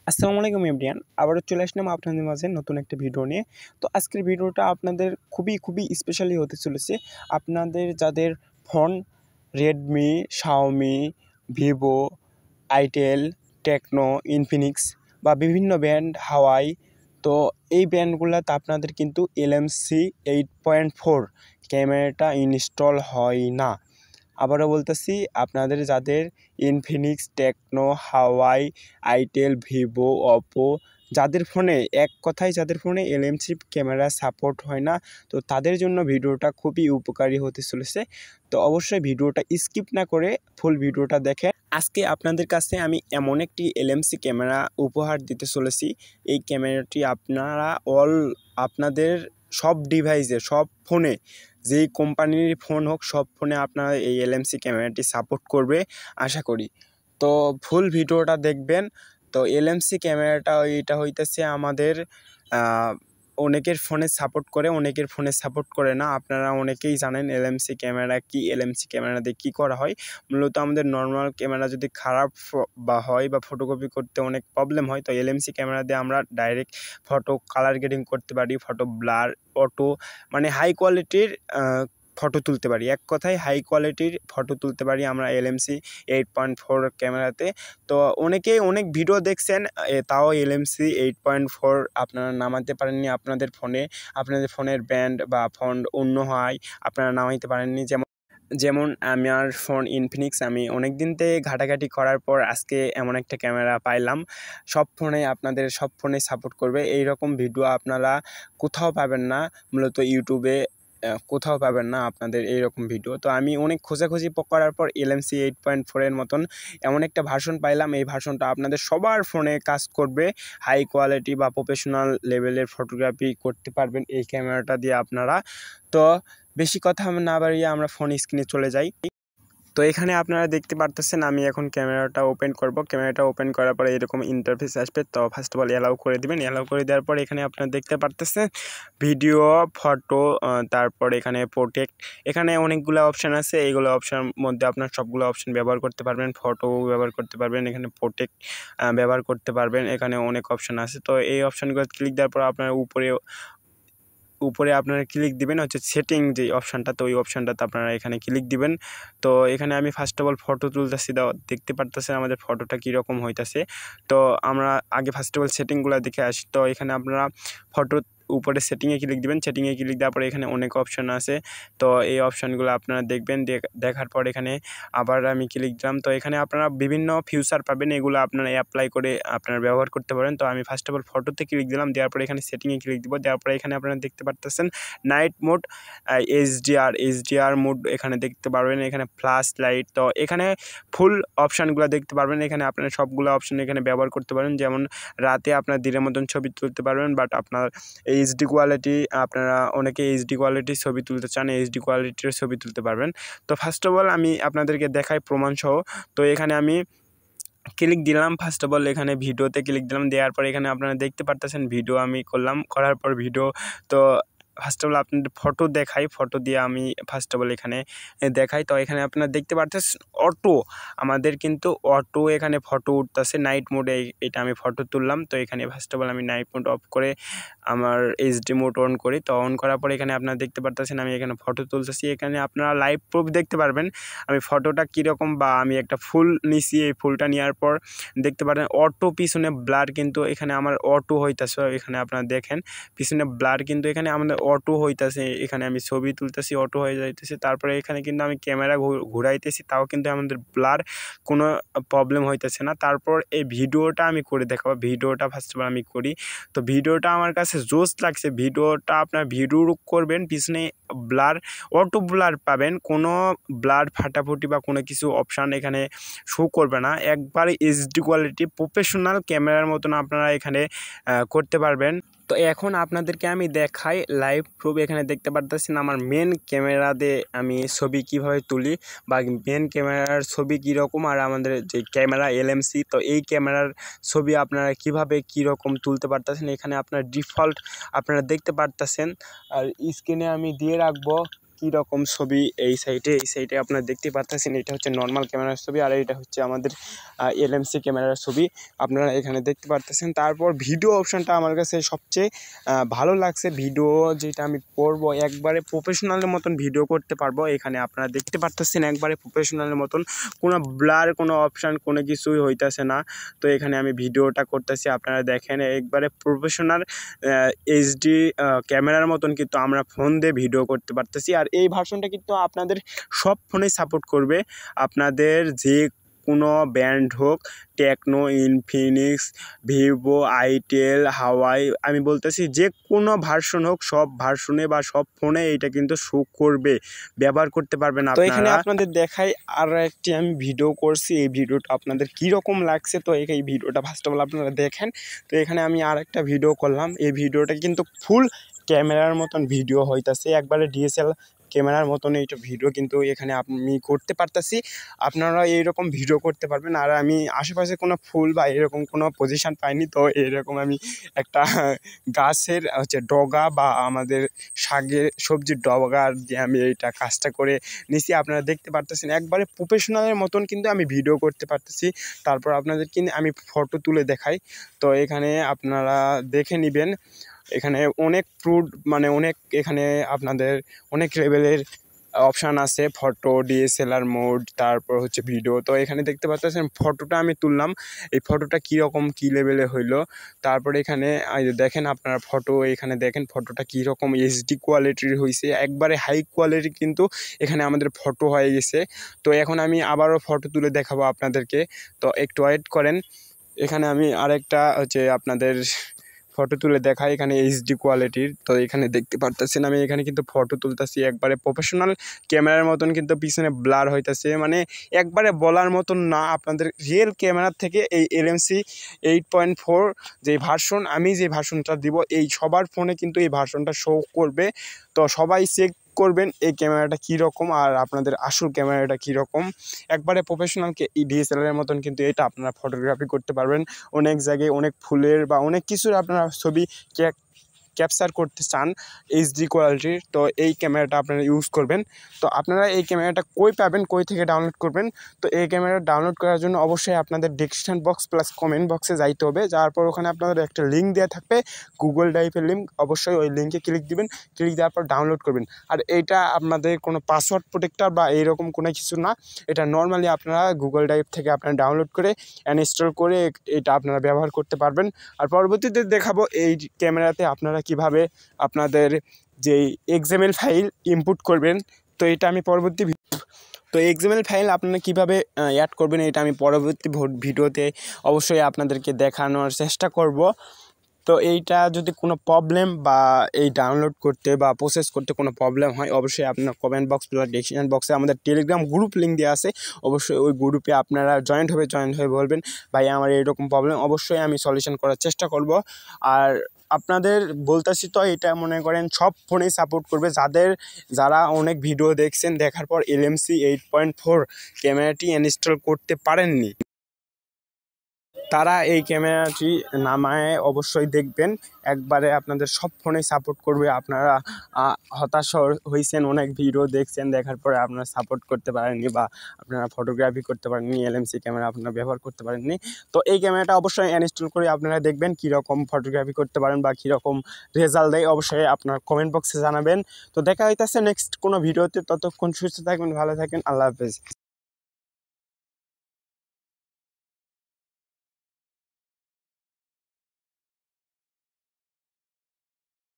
আসসালামু আলাইকুম এভরিওয়ান, আবারও চলে আসলাম আপনাদের মাঝে নতুন একটা ভিডিও নিয়ে। তো আজকের ভিডিওটা আপনাদের খুবই স্পেশালি হতে চলেছে। আপনাদের যাদের phone Redmi, Xiaomi, Vivo, itel, Tecno, Infinix বা বিভিন্ন ব্র্যান্ড, হাওয়াই, তো এই ব্র্যান্ডগুলোতে আপনাদের কিন্তু এলএমসি 8.4 ক্যামেরাটা ইনস্টল হয় না। আবারও বলতেছি, আপনাদের যাদের ইনফিনিক্স, টেকনো, হাওয়াই, আইটেল, ভিভো, ওপো, যাদের ফোনে এক কথায় যাদের ফোনে এলএমসি ক্যামেরা সাপোর্ট হয় না, তো তাদের জন্য ভিডিওটা খুবই উপকারী হতে চলেছে। তো অবশ্যই ভিডিওটা স্কিপ না করে ফুল ভিডিওটা দেখে। আজকে আপনাদের কাছে আমি এমন একটি এলএমসি ক্যামেরা উপহার দিতে চলেছি। এই ক্যামেরাটি আপনাদের সব ডিভাইসে, সব ফোনে, যেই কোম্পানির ফোন হোক, সব ফোনে আপনারা এই এলএমসি ক্যামেরাটি সাপোর্ট করবে আশা করি। তো ফুল ভিডিওটা দেখবেন। তো এলএমসি ক্যামেরাটা এটা হইতেছে আমাদের অনেকের ফোনে সাপোর্ট করে, অনেকের ফোনে সাপোর্ট করে না। আপনারা অনেকেই জানেন এলএমসি ক্যামেরা কি, এলএমসি ক্যামেরা দিয়ে কী করা হয়। মূলত আমাদের নর্মাল ক্যামেরা যদি খারাপ বা হয় বা ফটোকপি করতে অনেক প্রবলেম হয়, তো এলএমসি ক্যামেরা দিয়ে আমরা ডাইরেক্ট ফটো কালার গ্রেডিং করতে পারি, ফটো ব্লার, অটো, মানে হাই কোয়ালিটির ফটো তুলতে পারি। এক কথায় হাই কোয়ালিটির ফটো তুলতে পারি আমরা এলএমসি 8.4 ক্যামেরাতে। তো অনেকেই অনেক ভিডিও দেখছেন, তাও এলএমসি 8.4 আপনারা নামাতে পারেননি আপনাদের ফোনে। আপনাদের ফোনের ব্র্যান্ড বা ফোন অন্য হয়, আপনারা নামাইতে পারেননি। যেমন আমার ফোন ইনফিনিক্স, আমি অনেক দিন থেকে ঘাটাঘাটি করার পর আজকে এমন একটা ক্যামেরা পাইলাম। আপনাদের সব ফোনে সাপোর্ট করবে। এই রকম ভিডিও আপনারা কোথাও পাবেন না, মূলত ইউটিউবে কোথাও পাবেন না আপনাদের এইরকম ভিডিও। তো আমি অনেক খোঁজাখুঁজি করার পর এলএমসি 8.4 মতন এমন একটা ভার্সন পাইলাম। এই ভার্সনটা আপনাদের সবার ফোনে কাজ করবে, হাই কোয়ালিটি বা প্রফেশনাল লেভেলের ফটোগ্রাফি করতে পারবেন এই ক্যামেরাটা দিয়ে আপনারা। তো বেশি কথা না বাড়িয়ে আমরা ফোন স্ক্রিনে চলে যাই। তো এখানে আপনারা দেখতে পারতেছেন, আমি এখন ক্যামেরাটা ওপেন করব। ক্যামেরাটা ওপেন করার পরে এরকম ইন্টারফেস আসবে। তো ফার্স্ট অফ অল অ্যালাউ করে দিবেন। অ্যালাউ করে দেওয়ার পর এখানে আপনারা দেখতে পারতেছেন ভিডিও, ফটো, তারপর এখানে প্রোটেক্ট। এখানে অনেকগুলো অপশান আছে। এইগুলো অপশানের মধ্যে আপনার সবগুলো অপশান ব্যবহার করতে পারবেন। ফটো ব্যবহার করতে পারবেন, এখানে প্রোটেক্ট ব্যবহার করতে পারবেন। এখানে অনেক অপশান আছে। তো এই অপশানগুলো ক্লিক দেওয়ার পর আপনার উপরে আপনারা ক্লিক দিবেন হচ্ছে সেটিং যে অপশানটা, তো ওই অপশানটাতে আপনারা এখানে ক্লিক দিবেন। তো এখানে আমি ফার্স্ট অফ অল ফটো তুলতেছি, দেখতে পারতেছেন আমাদের ফটোটা কীরকম হইতেছে। তো আমরা আগে ফার্স্ট অফ অল সেটিংগুলো দেখে আসি। তো এখানে আপনারা ফটো উপরে সেটিংয়ে ক্লিক দিবেন। সেটিংয়ে ক্লিক দেওয়ার পরে এখানে অনেক অপশান আছে। তো এই অপশানগুলো আপনারা দেখবেন। দেখার পর এখানে আবার আমি ক্লিক দিলাম। তো এখানে আপনারা বিভিন্ন ফিউচার পাবেন, এগুলো আপনারা অ্যাপ্লাই করে আপনারা ব্যবহার করতে পারেন। তো আমি ফার্স্ট অফ অল ফটোতে ক্লিক দিলাম, দেওয়ার পরে এখানে সেটিংয়ে ক্লিক দিব। দেওয়ার পরে এখানে আপনারা দেখতে পারতেছেন নাইট মোড, এইচডিআর মোড এখানে দেখতে পারবেন। এখানে ফ্ল্যাশ লাইট, তো এখানে ফুল অপশানগুলো দেখতে পারবেন। এখানে আপনারা সবগুলো অপশান এখানে ব্যবহার করতে পারেন। যেমন রাতে আপনার দিনের মতন ছবি তুলতে পারবেন, বাট আপনার এইচডি কোয়ালিটি, আপনারা অনেকে এইচডি কোয়ালিটির ছবি তুলতে চান, এইচডি কোয়ালিটির ছবি তুলতে পারবেন। তো ফার্স্ট অফ অল আমি আপনাদেরকে দেখাই প্রমাণসহ। তো এখানে আমি ক্লিক দিলাম, ফার্স্ট অফ অল এখানে ভিডিওতে ক্লিক দিলাম। দেওয়ার পর এখানে আপনারা দেখতে পারতেছেন ভিডিও আমি করলাম। করার পর ভিডিও, তো ফার্স্ট অফ অল আপনাদের ফটো দেখাই। ফটো দিয়ে আমি ফার্স্ট অফ অল এখানে দেখাই। তো এখানে আপনারা দেখতে পারতেছেন অটো, আমাদের কিন্তু অটো এখানে ফটো উঠতেছে নাইট মোডে। এটা আমি ফটো তুললাম। তো এখানে ফার্স্ট অফ অল আমি নাইট মোড অফ করে আমার এইচডি মোড অন করি। তো অন করার পরে এখানে আপনারা দেখতে পারতেছেন আমি এখানে ফটো তুলতেছি। এখানে আপনারা লাইভ প্রুফ দেখতে পারবেন আমি ফটোটা কীরকম, বা আমি একটা ফুল নিছি। এই ফুলটা নেওয়ার পর দেখতে পারেন অটো পিছনে ব্লার, কিন্তু এখানে আমার অটো হইতেছে। এখানে আপনারা দেখেন পিছনে ব্লার, কিন্তু এখানে আমাদের অটো হইতেছে। এখানে আমি ছবি তুলতেছি, অটো হয়ে যাইতেছে। তারপরে এখানে কিন্তু আমি ক্যামেরা ঘুরাইতেছি, তাও কিন্তু আমাদের ব্লার কোনো প্রবলেম হইতেছে না। তারপর এই ভিডিওটা আমি করে দেখাবো। ভিডিওটা ফার্স্ট অফ অল আমি করি। তো ভিডিওটা আমার কাছে জোস লাগছে। ভিডিওটা আপনার ভিডিও করবেন, পিছনে ব্লার, অটো ব্লার পাবেন, কোনো ব্লার ফাটাফুটি বা কোনো কিছু অপশান এখানে শো করবে না। একবারে এইচডি কোয়ালিটি প্রফেশনাল ক্যামেরার মতন আপনারা এখানে করতে পারবেন। তো এখন আপনাদেরকে আমি দেখাই লাইভ প্রুফ। এখানে দেখতে পারতেছেন আমার মেন ক্যামেরা দিয়ে আমি ছবি কিভাবে তুলি, বা মেন ক্যামেরার ছবি কীরকম, আর আমাদের যে ক্যামেরা এলএমসি, তো এই ক্যামেরার ছবি আপনারা কিভাবে কীরকম তুলতে পারতেছেন। এখানে আপনার ডিফল্ট আপনারা দেখতে পারতেছেন, আর স্ক্রিনে আমি দিয়ে রাখবো কীরকম ছবি এই সাইডে আপনারা দেখতে পাচ্ছেন। এটা হচ্ছে নর্মাল ক্যামেরার ছবি, আর এটা হচ্ছে আমাদের এলএমসি ক্যামেরার ছবি আপনারা এখানে দেখতে পাচ্ছেন। তারপর ভিডিও অপশানটা আমার কাছে সবচেয়ে ভালো লাগছে। ভিডিও যেটা আমি করব একবারে প্রফেশনালের মতন ভিডিও করতে পারবো। এখানে আপনারা দেখতে পাচ্ছেন একবারে প্রফেশনালের মতন, কোনো ব্লার কোনো অপশান কোনো কিছুই হইতেছে না। তো এখানে আমি ভিডিওটা করতেছি, আপনারা দেখেন একবারে প্রফেশনাল এইচডি ক্যামেরার মতন কিন্তু আমরা ফোন দিয়ে ভিডিও করতে পারতেছি। আর এই ভার্সনটা কিন্তু আপনাদের সব ফোনেই সাপোর্ট করবে। আপনাদের যে কোনো ব্র্যান্ড হোক, টেকনো, ইনফিনিক্স, ভিভো, আইটেল, হাওয়াই, আমি বলতেছি যে কোনো ভার্সন হোক, সব ভার্সনে বা সব ফোনে এইটা কিন্তু শো করবে, ব্যবহার করতে পারবেন আপনারা। তো এখানে আপনাদের দেখাই আর একটি আমি ভিডিও করছি, এই ভিডিওটা আপনাদের কীরকম লাগছে। তো এই ভিডিওটা ফার্স্ট অফ অল আপনারা দেখেন। তো এখানে আমি আর একটা ভিডিও করলাম, এই ভিডিওটা কিন্তু ফুল ক্যামেরার মতন ভিডিও হইতাছে, একবারে ডিএসএলআর ক্যামেরার মতন এইটা ভিডিও কিন্তু এখানে আমি করতে পারতাছি। আপনারা এইরকম ভিডিও করতে পারবেন। আর আমি আশেপাশে কোনো ফুল বা এরকম কোনো পজিশান পাইনি, তো এরকম আমি একটা গাছের হচ্ছে ডগা বা আমাদের শাকের সবজির ডগা দিয়ে আমি এইটা কাজটা করে নিছি। আপনারা দেখতে পারতেছেন একবারে প্রফেশনালের মতন কিন্তু আমি ভিডিও করতে পারতেছি। তারপর আপনাদের কিন্তু আমি ফটো তুলে দেখাই। তো এখানে আপনারা দেখে নেবেন, এখানে অনেক প্রুড মানে অনেক এখানে আপনাদের অনেক লেভেলের অপশান আছে, ফটো, ডিএসএলআর মোড, তারপর হচ্ছে ভিডিও। তো এখানে দেখতে পাচ্ছেন ফটোটা আমি তুললাম, এই ফটোটা কীরকম কী লেভেলে হইলো। তারপরে এখানে দেখেন আপনারা ফটো, এখানে দেখেন ফটোটা কীরকম এইচডি কোয়ালিটির হয়েছে, একবারে হাই কোয়ালিটি কিন্তু এখানে আমাদের ফটো হয়ে গেছে। তো এখন আমি আবারও ফটো তুলে দেখাবো আপনাদেরকে, তো একটু ওয়েট করেন। এখানে আমি আরেকটা হচ্ছে আপনাদের ফটো তুলে দেখাই, এখানে এইচডি কোয়ালিটির। তো এখানে দেখতে পারতেছেন আমি এখানে কিন্তু ফটো তুলতেছি একবারে প্রফেশনাল ক্যামেরার মতন, কিন্তু পিছনে ব্লার হইতেছে, মানে একবারে বলার মতন না। আপনাদের রিয়েল ক্যামেরার থেকে এই এলএমসি 8.4 যে ভার্সন, আমি যে ভার্সনটা দিব, এই সবার ফোনে কিন্তু এই ভার্সনটা শো করবে। তো সবাই চেক করবেন এই ক্যামেরাটা কীরকম আর আপনাদের আসল ক্যামেরাটা কীরকম। একবারে প্রফেশনাল ডিএসএলআরের মতন কিন্তু এটা আপনারা ফটোগ্রাফি করতে পারবেন। অনেক জায়গায় অনেক ফুলের বা অনেক কিছুর আপনারা ছবি ক্যাপচার করতে চান এইচডি কোয়ালিটির, তো এই ক্যামেরাটা আপনারা ইউজ করবেন। তো আপনারা এই ক্যামেরাটা কই পাবেন, কই থেকে ডাউনলোড করবেন? তো এই ক্যামেরা ডাউনলোড করার জন্য অবশ্যই আপনাদের ডেসক্রিপশন বক্স প্লাস কমেন্ট বক্সে যাইতে হবে। যাওয়ার পর ওখানে আপনাদের একটা লিঙ্ক দেওয়া থাকবে, গুগল ড্রাইভের লিঙ্ক। অবশ্যই ওই লিঙ্কে ক্লিক দিবেন, ক্লিক দেওয়ার পর ডাউনলোড করবেন। আর এইটা আপনাদের কোনো পাসওয়ার্ড প্রোটেক্টর বা এইরকম কোনো কিছু না, এটা নর্মালি আপনারা গুগল ড্রাইভ থেকে আপনারা ডাউনলোড করে ইনস্টল করে এটা আপনারা ব্যবহার করতে পারবেন। আর পরবর্তীতে দেখাবো এই ক্যামেরাতে আপনারা কিভাবে আপনাদের যেই এক্সএমএল ফাইল ইনপুট করবেন। তো এটা আমি তো এক্সএমএল ফাইল আপনারা কীভাবে অ্যাড করবেন, এটা আমি পরবর্তী ভিডিওতে অবশ্যই আপনাদেরকে দেখানোর চেষ্টা করব। তো এইটা যদি কোনো প্রবলেম বা এই ডাউনলোড করতে বা প্রসেস করতে কোনো প্রবলেম হয়, অবশ্যই আপনার কমেন্ট বক্স বা ডেসক্রিপশন বক্সে আমাদের টেলিগ্রাম গ্রুপ লিঙ্ক দেওয়া আছে, অবশ্যই ওই গ্রুপে আপনারা জয়েন্ট হয়ে বলবেন ভাই আমার এইরকম প্রবলেম, অবশ্যই আমি সলিউশন করার চেষ্টা করব। আর আপনাদের বলতেছি তো এটা মনে করেন সব ফোনেই সাপোর্ট করবে। যারা অনেক ভিডিও দেখছেন, দেখার পর এলএমসি 8.4 ক্যামেরাটি ইনস্টল করতে পারেননি, তারা এই ক্যামেরাটি নামায় অবশ্যই দেখবেন, একবারে আপনাদের সব ফোনেই সাপোর্ট করবে। আপনারা হতাশ হয়েছেন, অনেক ভিডিও দেখছেন, দেখার পরে আপনারা সাপোর্ট করতে পারেননি বা আপনারা ফটোগ্রাফি করতে পারেননি, এলএমসি ক্যামেরা আপনারা ব্যবহার করতে পারেননি। তো এই ক্যামেরাটা অবশ্যই ইনস্টল করে আপনারা দেখবেন কীরকম ফটোগ্রাফি করতে পারেন বা কীরকম রেজাল্ট দেয়, অবশ্যই আপনার কমেন্ট বক্সে জানাবেন। তো দেখা হইতেছে নেক্সট কোনো ভিডিওতে, ততক্ষণ সুস্থ থাকবেন, ভালো থাকবেন, আল্লাহ হাফেজ।